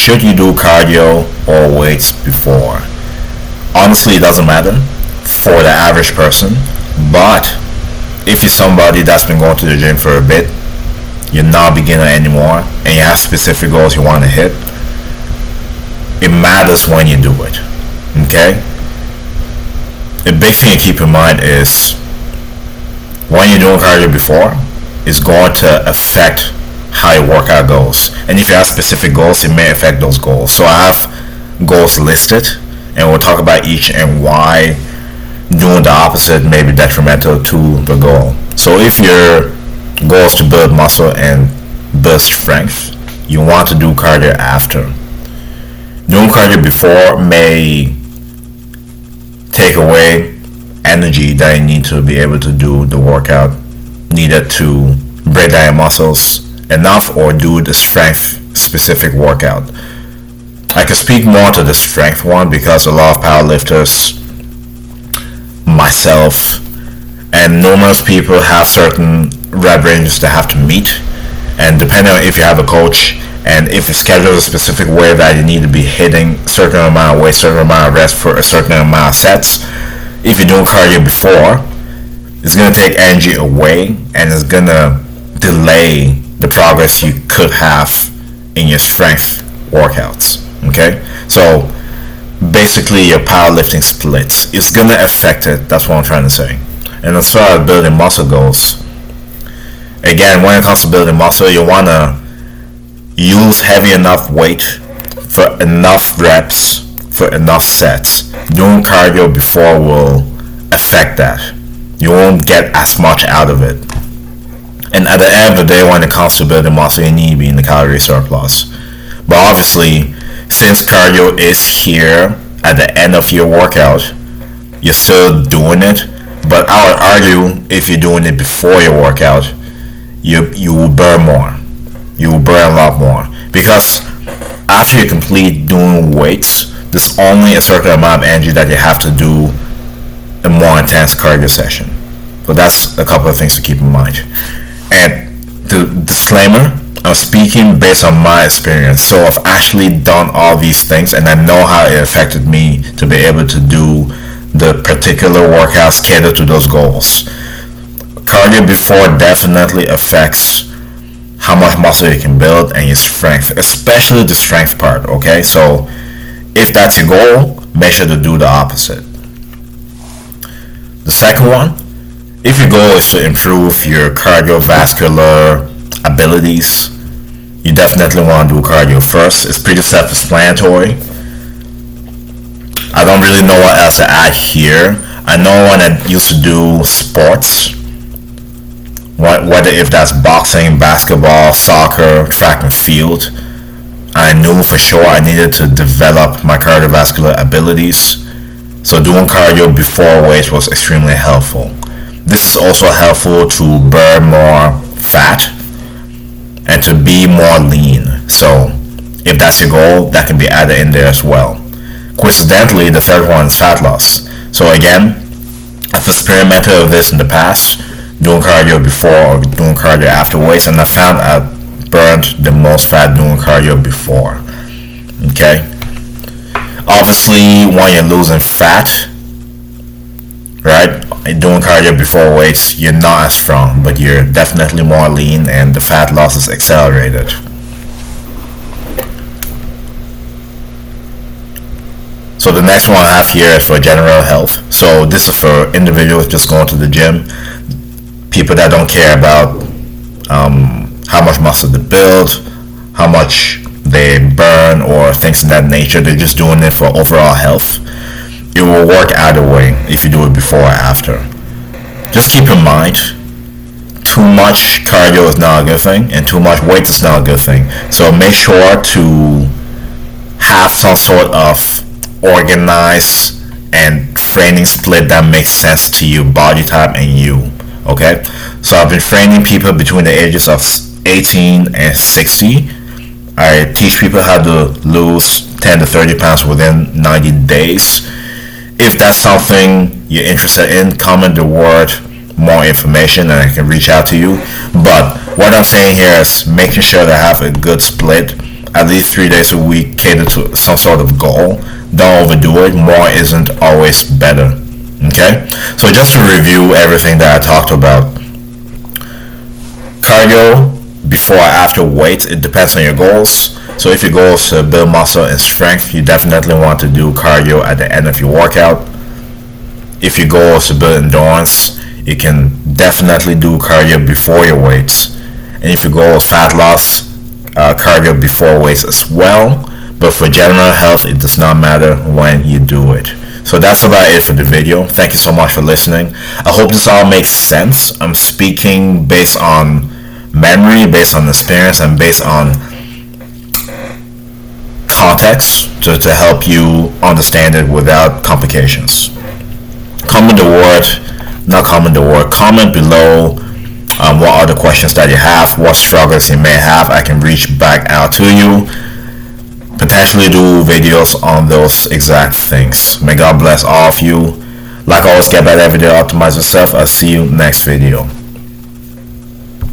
should you do cardio or weights before? Honestly, it doesn't matter for the average person, but if you're somebody that's been going to the gym for a bit, you're not a beginner anymore, and you have specific goals you want to hit, it matters when you do it. Okay? The big thing to keep in mind is when you're doing cardio before, it's going to affect how your workout goes. And if you have specific goals, it may affect those goals. So I have goals listed, and we'll talk about each and why doing the opposite may be detrimental to the goal. So if your goal is to build muscle and build strength, you want to do cardio after. Doing cardio before may take away energy that you need to be able to do the workout needed to break down your muscles enough or do the strength specific workout. I can speak more to the strength one because a lot of powerlifters, myself, and numerous people have certain rep ranges they have to meet, and depending on if you have a coach and if you schedule a specific way that you need to be hitting a certain amount of weight, certain amount of rest for a certain amount of sets, if you're doing cardio before, it's going to take energy away and it's going to delay the progress you could have in your strength workouts. Okay, so basically your powerlifting splits. It's going to affect it. That's what I'm trying to say. And as far as building muscle goes, again, when it comes to building muscle, you want to use heavy enough weight for enough reps for enough sets. Doing cardio before will affect that. You won't get as much out of it. And at the end of the day, when it comes to building muscle, you need to be in the calorie surplus. But obviously, since cardio is here at the end of your workout, you're still doing it. But I would argue if you're doing it before your workout, you will burn more. You will burn a lot more. Because after you complete doing weights, there's only a certain amount of energy that you have to do a more intense cardio session. So that's a couple of things to keep in mind. And the disclaimer, I'm speaking based on my experience. So I've actually done all these things and I know how it affected me to be able to do the particular workouts catered to those goals. Cardio before definitely affects how much muscle you can build and your strength, especially the strength part, okay? So if that's your goal, make sure to do the opposite. The second one, if your goal is to improve your cardiovascular abilities, you definitely want to do cardio first. It's pretty self-explanatory. I don't really know what else to add here. I know when I used to do sports, whether if that's boxing, basketball, soccer, track and field, I knew for sure I needed to develop my cardiovascular abilities. So doing cardio before weights was extremely helpful. This is also helpful to burn more fat and to be more lean. So if that's your goal, that can be added in there as well. Coincidentally, the third one is fat loss. So again, I've experimented with this in the past, doing cardio before or doing cardio after weights, and I found I burned the most fat doing cardio before. Okay? Obviously, when you're losing fat, right, doing cardio before weights, you're not as strong, but you're definitely more lean and the fat loss is accelerated. So the next one I have here is for general health. So this is for individuals just going to the gym, people that don't care about how much muscle they build, how much they burn, or things of that nature. They're just doing it for overall health. It will work either way if you do it before or after. Just keep in mind, too much cardio is not a good thing, and too much weight is not a good thing. So make sure to have some sort of organized and training split that makes sense to your body type and you. Okay? So I've been training people between the ages of 18 and 60. I teach people how to lose 10 to 30 pounds within 90 days. If that's something you're interested in, comment the word more information and I can reach out to you. But what I'm saying here is making sure to have a good split at least 3 days a week, cater to some sort of goal. Don't overdo it. More isn't always better. Okay? So just to review everything that I talked about. Cardio before or after weight, it depends on your goals. So if your goal is to build muscle and strength, you definitely want to do cardio at the end of your workout. If your goal is to build endurance, you can definitely do cardio before your weights. And if your goal is fat loss, cardio before weights as well. But for general health, it does not matter when you do it. So that's about it for the video. Thank you so much for listening. I hope this all makes sense. I'm speaking based on memory, based on experience, and based on context to help you understand it without complications. Comment below what other questions that you have, what struggles you may have. I can reach back out to you, potentially do videos on those exact things. May God bless all of you. Like always, get better every day, optimize yourself. I'll see you next video.